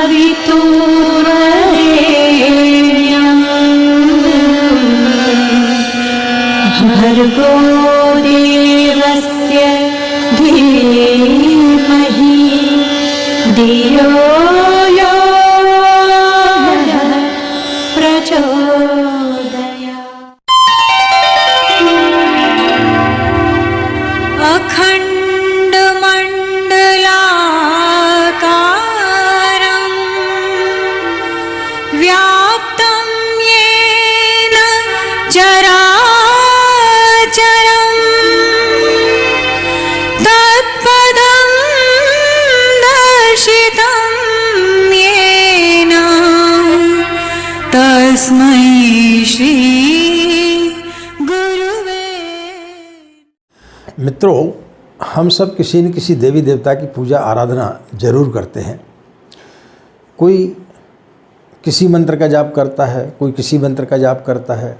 सवितुर्वरेण्यं भर्गो देवस्य धीमहि धियो यो नः प्रचोदयात्। अखण्डमण्डलाकारं व्याप्तं येन चराचरं तत्पदं दर्शितं येन तस्मै श्री गुरुवे। मित्रों, हम सब किसी न किसी देवी देवता की पूजा आराधना जरूर करते हैं। कोई किसी मंत्र का जाप करता है, कोई किसी मंत्र का जाप करता है,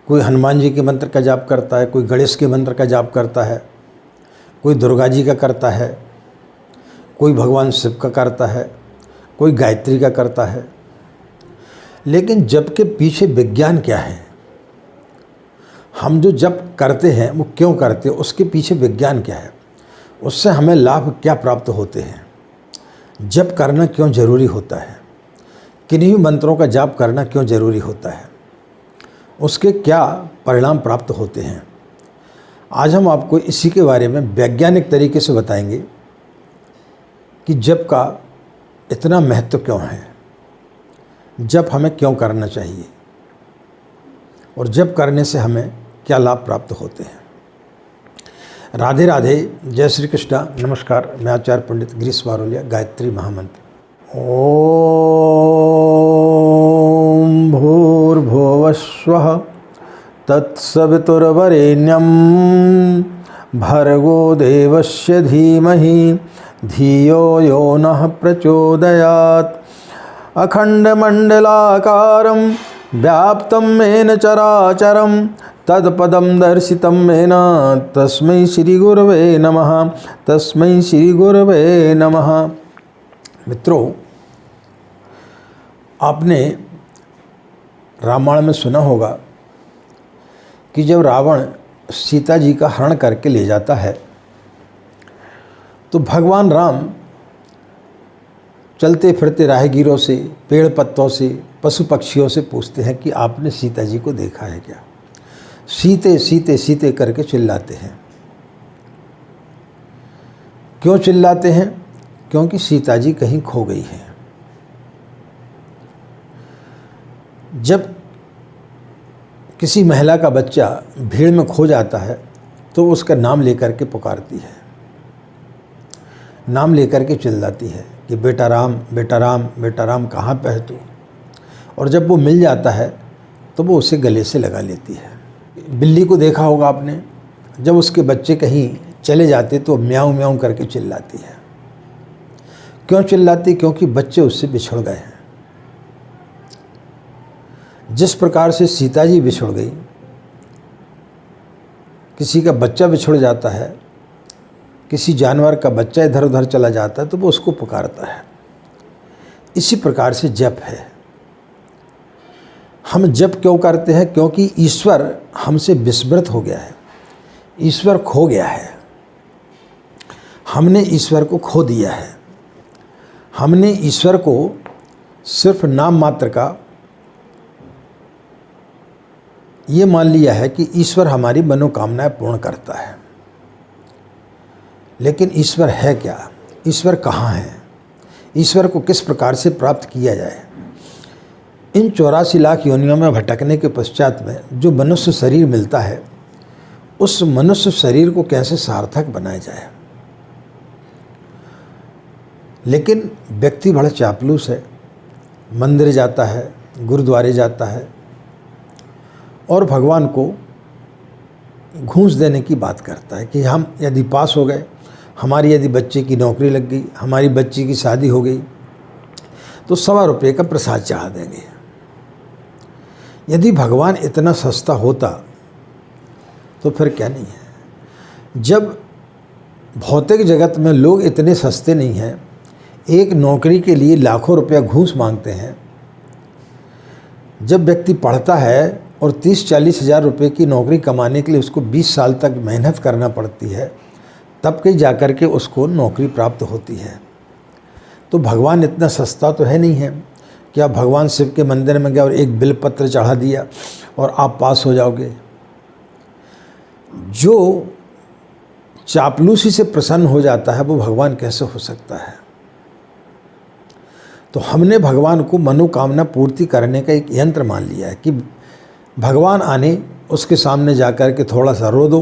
कोई हनुमान जी के मंत्र का जाप करता है, कोई गणेश के मंत्र का जाप करता है, कोई दुर्गा जी का करता है, कोई भगवान शिव का करता है, कोई गायत्री का करता है। लेकिन जप के पीछे विज्ञान क्या है? हम जो जप करते हैं वो क्यों करते हैं, उसके पीछे विज्ञान क्या है, उससे हमें लाभ क्या प्राप्त होते हैं, जप करना क्यों जरूरी होता है, किन्हीं मंत्रों का जाप करना क्यों जरूरी होता है, उसके क्या परिणाम प्राप्त होते हैं। आज हम आपको इसी के बारे में वैज्ञानिक तरीके से बताएंगे कि जप का इतना महत्व क्यों है, जप हमें क्यों करना चाहिए और जप करने से हमें क्या लाभ प्राप्त होते हैं। राधे राधे, जय श्री कृष्णा। नमस्कार, मैं आचार्य पंडित गिरीश वारोलिया। गायत्री महामंत्र। ओम भूर्भुवस्वः तत्सवितुर्वरेण्यं भर्गो देवस्य धीमहि धियो यो नः प्रचोदयात्। अखण्डमण्डलाकारं व्याप्तं येन चराचरं तत्पदं दर्शितं येन तस्मै श्री गुरवे नमः। तस्मै श्री गुरवे नमः। मित्रों, आपने रामायण में सुना होगा कि जब रावण सीता जी का हरण करके ले जाता है तो भगवान राम चलते फिरते राहगीरों से, पेड़ पत्तों से, पशु पक्षियों से पूछते हैं कि आपने सीता जी को देखा है क्या? सीते सीते सीते करके चिल्लाते हैं। क्यों चिल्लाते हैं? क्योंकि सीता जी कहीं खो गई है। जब किसी महिला का बच्चा भीड़ में खो जाता है तो उसका नाम लेकर के पुकारती है, नाम लेकर के चिल्लाती है कि बेटा राम, बेटा राम, बेटा राम, कहाँ पे है तू? और जब वो मिल जाता है तो वो उसे गले से लगा लेती है। बिल्ली को देखा होगा आपने, जब उसके बच्चे कहीं चले जाते तो म्याऊं म्याऊं करके चिल्लाती है। क्यों चिल्लाती? क्योंकि बच्चे उससे बिछड़ गए हैं। जिस प्रकार से सीता जी बिछड़ गई, किसी का बच्चा बिछड़ जाता है, किसी जानवर का बच्चा इधर उधर चला जाता है तो वो उसको पुकारता है। इसी प्रकार से जप है। हम जप क्यों करते हैं? क्योंकि ईश्वर हमसे विस्मृत हो गया है, ईश्वर खो गया है। हमने ईश्वर को खो दिया है। हमने ईश्वर को सिर्फ नाम मात्र का ये मान लिया है कि ईश्वर हमारी मनोकामनाएं पूर्ण करता है। लेकिन ईश्वर है क्या? ईश्वर कहाँ है? ईश्वर को किस प्रकार से प्राप्त किया जाए? इन 84 लाख योनियों में भटकने के पश्चात में जो मनुष्य शरीर मिलता है, उस मनुष्य शरीर को कैसे सार्थक बनाया जाए। लेकिन व्यक्ति बड़ा चापलूस है, मंदिर जाता है, गुरुद्वारे जाता है और भगवान को घूस देने की बात करता है कि हम यदि पास हो गए, हमारी यदि बच्चे की नौकरी लग गई, हमारी बच्ची की शादी हो गई तो 100 रुपये का प्रसाद चढ़ा देंगे। यदि भगवान इतना सस्ता होता तो फिर क्या नहीं है। जब भौतिक जगत में लोग इतने सस्ते नहीं हैं, एक नौकरी के लिए लाखों रुपया घूस मांगते हैं। जब व्यक्ति पढ़ता है और 30-40 हज़ार रुपये की नौकरी कमाने के लिए उसको 20 साल तक मेहनत करना पड़ती है, तब कहीं जाकर के उसको नौकरी प्राप्त होती है। तो भगवान इतना सस्ता तो है नहीं है कि आप भगवान शिव के मंदिर में गए और एक बिलपत्र चढ़ा दिया और आप पास हो जाओगे। जो चापलूसी से प्रसन्न हो जाता है वो भगवान कैसे हो सकता है। तो हमने भगवान को मनोकामना पूर्ति करने का एक यंत्र मान लिया है कि भगवान आने उसके सामने जाकर के थोड़ा सा रो दो,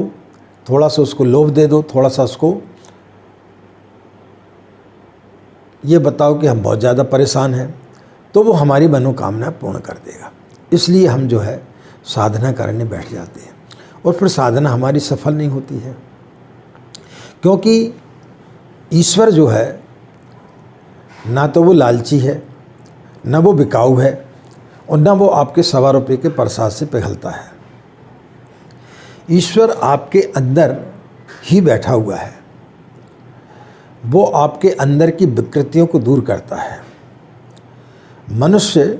थोड़ा सा उसको लोभ दे दो, थोड़ा सा उसको ये बताओ कि हम बहुत ज़्यादा परेशान हैं, तो वो हमारी मनोकामना पूर्ण कर देगा। इसलिए हम जो है साधना करने बैठ जाते हैं और फिर साधना हमारी सफल नहीं होती है, क्योंकि ईश्वर जो है ना तो वो लालची है, ना वो बिकाऊ है और ना वो आपके 1.25 रुपये के प्रसाद से पिघलता है। ईश्वर आपके अंदर ही बैठा हुआ है। वो आपके अंदर की विकृतियों को दूर करता है। मनुष्य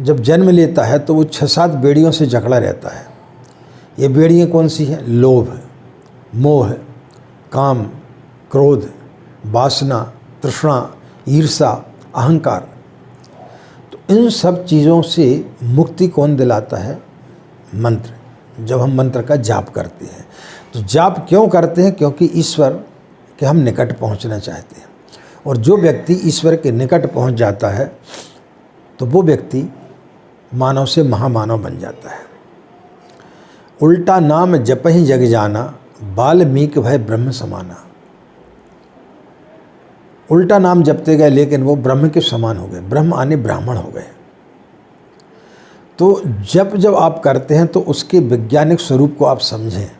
जब जन्म लेता है तो वो 6-7 बेड़ियों से जकड़ा रहता है। ये बेड़ियाँ कौन सी हैं? लोभ, मोह, काम, क्रोध, वासना, तृष्णा, ईर्षा, अहंकार। तो इन सब चीज़ों से मुक्ति कौन दिलाता है? मंत्र। जब हम मंत्र का जाप करते हैं, तो जाप क्यों करते हैं? क्योंकि ईश्वर के हम निकट पहुंचना चाहते हैं। और जो व्यक्ति ईश्वर के निकट पहुंच जाता है तो वो व्यक्ति मानव से महामानव बन जाता है। उल्टा नाम जपहि जग जाना, वाल्मीकि भय ब्रह्म समाना। उल्टा नाम जपते गए लेकिन वो ब्रह्म के समान हो गए, ब्रह्म आने ब्राह्मण हो गए। तो जब आप करते हैं तो उसके वैज्ञानिक स्वरूप को आप समझें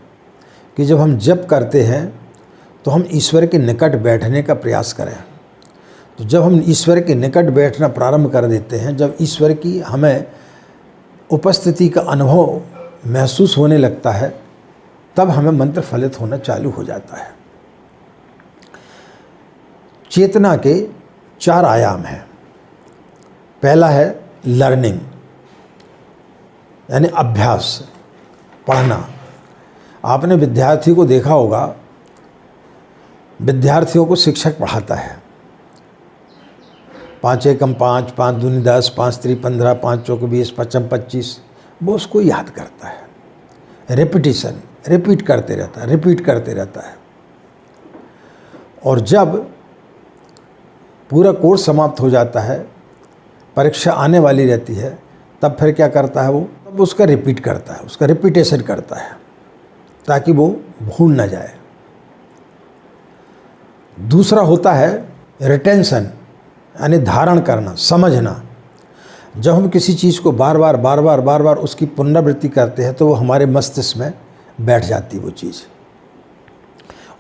कि जब हम जप करते हैं तो हम ईश्वर के निकट बैठने का प्रयास करें। तो जब हम ईश्वर के निकट बैठना प्रारंभ कर देते हैं, जब ईश्वर की हमें उपस्थिति का अनुभव महसूस होने लगता है, तब हमें मंत्र फलित होना चालू हो जाता है। चेतना के 4 आयाम हैं। पहला है लर्निंग, यानी अभ्यास, पढ़ना। आपने विद्यार्थी को देखा होगा, विद्यार्थियों को शिक्षक पढ़ाता है। 5 एकम 5, 5 दूनी 10, 5 त्री 15, 5 चौक 20, 5 25, वो उसको याद करता है। रिपीटिशन, रिपीट करते रहता है, रिपीट करते रहता है। और जब पूरा कोर्स समाप्त हो जाता है, परीक्षा आने वाली रहती है, तब फिर क्या करता है वो? तब उसका रिपीट करता है, उसका रिपीटेशन करता है ताकि वो भूल ना जाए। दूसरा होता है रिटेंशन, यानी धारण करना, समझना। जब हम किसी चीज़ को बार बार उसकी पुनरावृत्ति करते हैं तो वो हमारे मस्तिष्क में बैठ जाती है वो चीज़,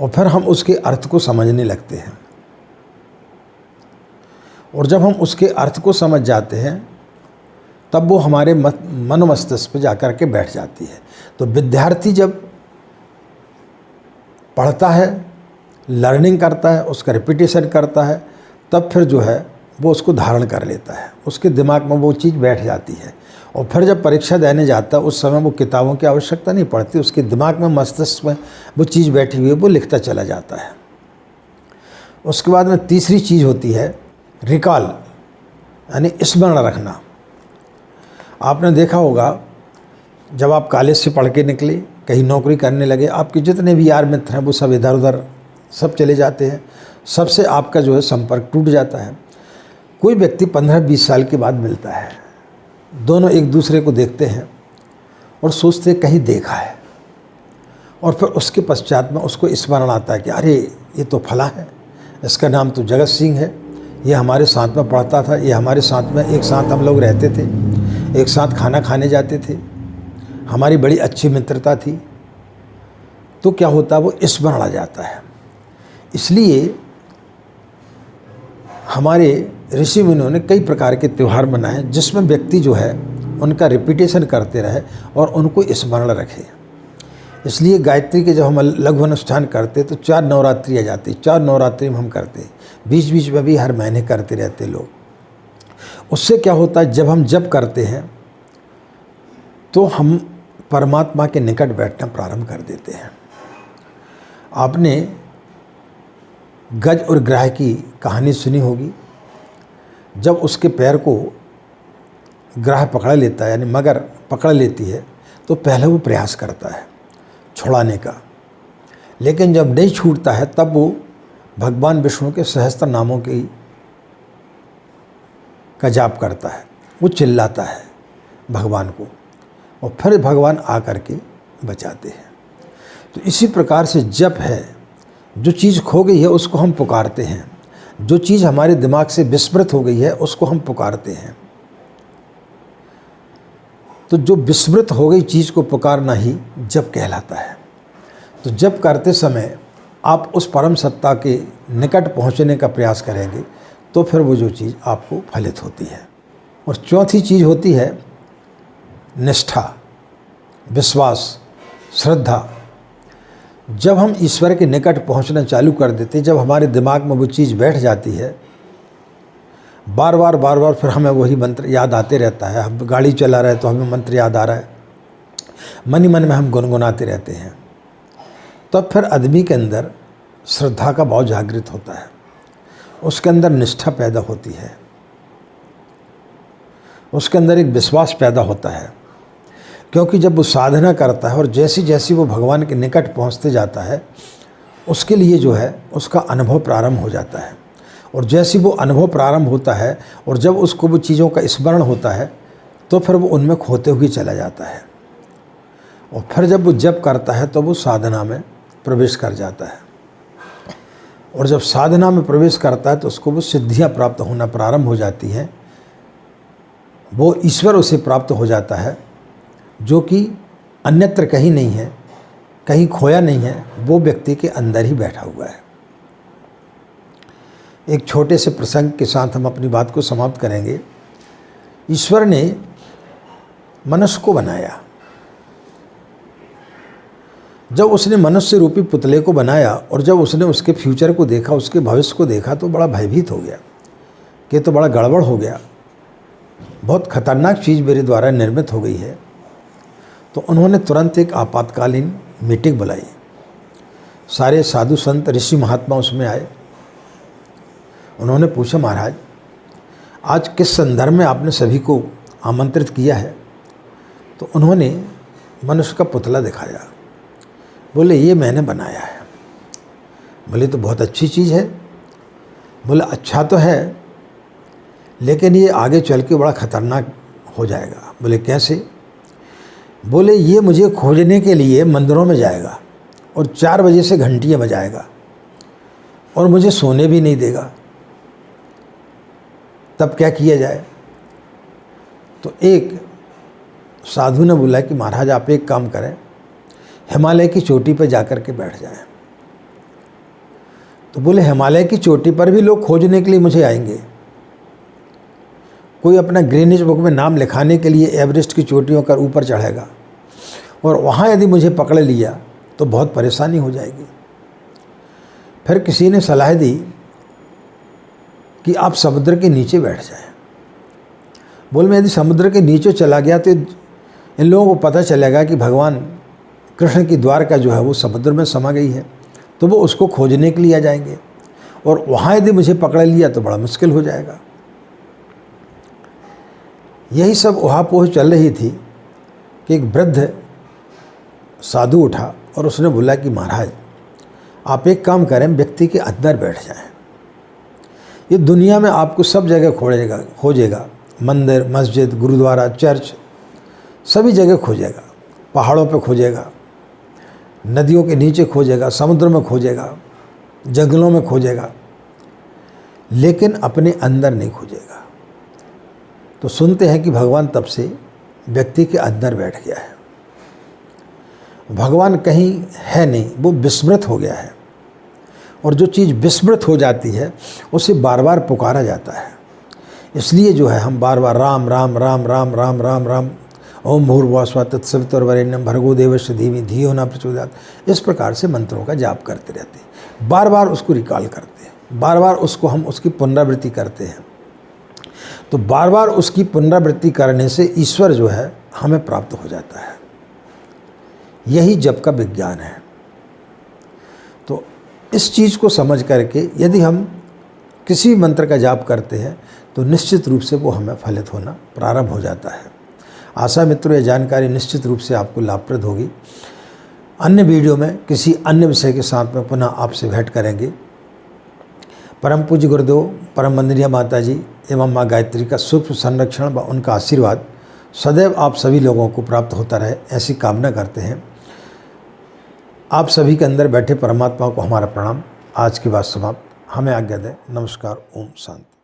और फिर हम उसके अर्थ को समझने लगते हैं। और जब हम उसके अर्थ को समझ जाते हैं तब वो हमारे मन मस्तिष्क पर जाकर के बैठ जाती है। तो विद्यार्थी जब पढ़ता है, लर्निंग करता है, उसका रिपीटेशन करता है, तब फिर जो है वो उसको धारण कर लेता है, उसके दिमाग में वो चीज़ बैठ जाती है। और फिर जब परीक्षा देने जाता है उस समय वो किताबों की आवश्यकता नहीं पड़ती, उसके दिमाग में, मस्तिष्क में वो चीज़ बैठी हुई है, वो लिखता चला जाता है। उसके बाद में तीसरी चीज़ होती है रिकॉल, यानी स्मरण रखना। आपने देखा होगा जब आप कॉलेज से पढ़ के निकले, कहीं नौकरी करने लगे, आपके जितने भी यार मित्र हैं वो सब इधर उधर सब चले जाते हैं, सबसे आपका जो है संपर्क टूट जाता है। कोई व्यक्ति 15-20 साल के बाद मिलता है, दोनों एक दूसरे को देखते हैं और सोचते कहीं देखा है, और फिर उसके पश्चात में उसको स्मरण आता है कि अरे ये तो फला है, इसका नाम तो जगत सिंह है, ये हमारे साथ में पढ़ता था, ये हमारे साथ में एक साथ हम लोग रहते थे, एक साथ खाना खाने जाते थे, हमारी बड़ी अच्छी मित्रता थी। तो क्या होता है, वो स्मरण आ जाता है। इसलिए हमारे ऋषि मुनियों ने कई प्रकार के त्यौहार बनाए जिसमें व्यक्ति जो है उनका रिपीटेशन करते रहे और उनको स्मरण रखे। इसलिए गायत्री के जब हम लघु अनुष्ठान करते तो 4 नवरात्रि आ जाती, 4 नवरात्रि में हम करते, बीच बीच में भी हर महीने करते रहते लोग। उससे क्या होता है, जब हम जप करते हैं तो हम परमात्मा के निकट बैठना प्रारंभ कर देते हैं। आपने गज और ग्राह की कहानी सुनी होगी। जब उसके पैर को ग्राह पकड़ लेता है, यानी मगर पकड़ लेती है, तो पहले वो प्रयास करता है छुड़ाने का, लेकिन जब नहीं छूटता है तब वो भगवान विष्णु के सहस्त्र नामों की का जाप करता है। वो चिल्लाता है भगवान को और फिर भगवान आकर के बचाते हैं। तो इसी प्रकार से जप है, जो चीज़ खो गई है उसको हम पुकारते हैं, जो चीज़ हमारे दिमाग से विस्मृत हो गई है उसको हम पुकारते हैं। तो जो विस्मृत हो गई चीज़ को पुकारना ही जप कहलाता है। तो जप करते समय आप उस परम सत्ता के निकट पहुंचने का प्रयास करेंगे तो फिर वो जो चीज़ आपको फलित होती है। और चौथी चीज़ होती है निष्ठा, विश्वास, श्रद्धा। जब हम ईश्वर के निकट पहुंचना चालू कर देते, जब हमारे दिमाग में वो चीज़ बैठ जाती है, बार बार फिर हमें वही मंत्र याद आते रहता है। हम गाड़ी चला रहे हैं तो हमें मंत्र याद आ रहा है, मन ही मन में हम गुनगुनाते रहते हैं, तब फिर आदमी के अंदर श्रद्धा का भाव जागृत होता है, उसके अंदर निष्ठा पैदा होती है, उसके अंदर एक विश्वास पैदा होता है। क्योंकि जब वो साधना करता है और जैसी जैसी वो भगवान के निकट पहुंचते जाता है, उसके लिए जो है उसका अनुभव प्रारंभ हो जाता है। और जैसे वो अनुभव प्रारंभ होता है और जब उसको वो चीज़ों का स्मरण होता है तो फिर वो उनमें खोते हुए चला जाता है। और फिर जब वो जप करता है तो वो साधना में प्रवेश कर जाता है। और जब साधना में प्रवेश करता है तो उसको वो सिद्धियाँ प्राप्त होना प्रारंभ हो जाती हैं। वो ईश्वर उसे प्राप्त हो जाता है जो कि अन्यत्र कहीं नहीं है, कहीं खोया नहीं है, वो व्यक्ति के अंदर ही बैठा हुआ है। एक छोटे से प्रसंग के साथ हम अपनी बात को समाप्त करेंगे। ईश्वर ने मनुष्य को बनाया। जब उसने मनुष्य रूपी पुतले को बनाया और जब उसने उसके फ्यूचर को देखा, उसके भविष्य को देखा, तो बड़ा भयभीत हो गया कि तो बड़ा गड़बड़ हो गया, बहुत खतरनाक चीज़ मेरे द्वारा निर्मित हो गई है। तो उन्होंने तुरंत एक आपातकालीन मीटिंग बुलाई। सारे साधु संत ऋषि महात्मा उसमें आए। उन्होंने पूछा, महाराज आज किस संदर्भ में आपने सभी को आमंत्रित किया है? तो उन्होंने मनुष्य का पुतला दिखाया। बोले ये मैंने बनाया है। बोले तो बहुत अच्छी चीज़ है। बोले अच्छा तो है, लेकिन ये आगे चल के बड़ा खतरनाक हो जाएगा। बोले कैसे? बोले ये मुझे खोजने के लिए मंदिरों में जाएगा और 4 बजे से घंटियाँ बजाएगा और मुझे सोने भी नहीं देगा। तब क्या किया जाए? तो एक साधु ने बोला कि महाराज आप एक काम करें, हिमालय की चोटी पर जाकर के बैठ जाएं। तो बोले हिमालय की चोटी पर भी लोग खोजने के लिए मुझे आएंगे। कोई अपना ग्रीनिच बुक में नाम लिखाने के लिए एवरेस्ट की चोटियों का ऊपर चढ़ेगा और वहाँ यदि मुझे पकड़ लिया तो बहुत परेशानी हो जाएगी। फिर किसी ने सलाह दी कि आप समुद्र के नीचे बैठ जाएं। बोल मैं यदि समुद्र के नीचे चला गया तो इन लोगों को पता चलेगा कि भगवान कृष्ण की द्वारका जो है वो समुद्र में समा गई है, तो वो उसको खोजने के लिए आ जाएंगे और वहाँ यदि मुझे पकड़ लिया तो बड़ा मुश्किल हो जाएगा। यही सब उहापोह चल रही थी कि एक वृद्ध साधु उठा और उसने बोला कि महाराज आप एक काम करें, व्यक्ति के अंदर बैठ जाएं। ये दुनिया में आपको सब जगह खोजेगा, मंदिर, मस्जिद, गुरुद्वारा, चर्च, सभी जगह खोजेगा। पहाड़ों पे खोजेगा, नदियों के नीचे खोजेगा, समुद्र में खोजेगा, जंगलों में खोजेगा, लेकिन अपने अंदर नहीं खोजेगा। तो सुनते हैं कि भगवान तब से व्यक्ति के अंदर बैठ गया है। भगवान कहीं है नहीं, वो विस्मृत हो गया है। और जो चीज़ विस्मृत हो जाती है उसे बार बार पुकारा जाता है। इसलिए जो है हम बार बार राम राम राम राम राम राम राम ओम भूर्भुवः स्वः तत्सवितुर्वरेण्यं भर्गो देवस्य धीमहि धियो न प्रचोदयात्। इस प्रकार से मंत्रों का जाप करते रहते हैं, बार बार उसको रिकॉल करते हैं, बार बार उसको हम उसकी पुनरावृत्ति करते हैं। तो बार बार उसकी पुनरावृत्ति करने से ईश्वर जो है हमें प्राप्त हो जाता है। यही जप का विज्ञान है। तो इस चीज़ को समझ करके यदि हम किसी भी मंत्र का जाप करते हैं तो निश्चित रूप से वो हमें फलित होना प्रारंभ हो जाता है। आशा मित्रों, ये जानकारी निश्चित रूप से आपको लाभप्रद होगी। अन्य वीडियो में किसी अन्य विषय के साथ में पुनः आपसे भेंट करेंगे। परम पूज्य गुरुदेव परम वंदनीय माता जी एवं माँ गायत्री का सूक्ष्म संरक्षण व उनका आशीर्वाद सदैव आप सभी लोगों को प्राप्त होता रहे, ऐसी कामना करते हैं। आप सभी के अंदर बैठे परमात्मा को हमारा प्रणाम। आज की बात समाप्त। हमें आज्ञा दें। नमस्कार। ओम शांति।